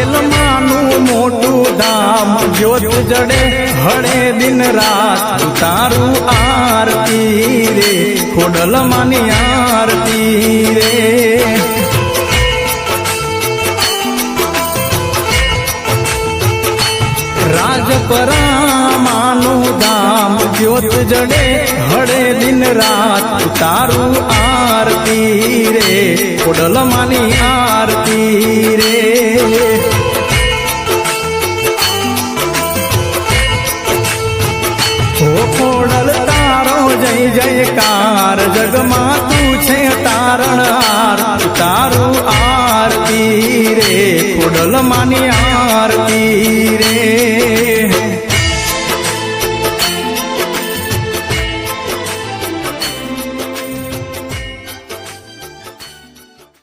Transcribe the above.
પાટેલ માનું મોટું ધામ જ્યોત જડે હળે દિન રાત તારું આરતી રે ખોડલ માની આરતી રે રાજપરા માનું ધામ જ્યોત જડે હળે દિન રાત તારું આરતી રે ખોડલ માની આરતી રે ખોડલ તારો જય જયકાર જગમાં તું છે તારણહાર તારું આરતી રે ખોડલ માની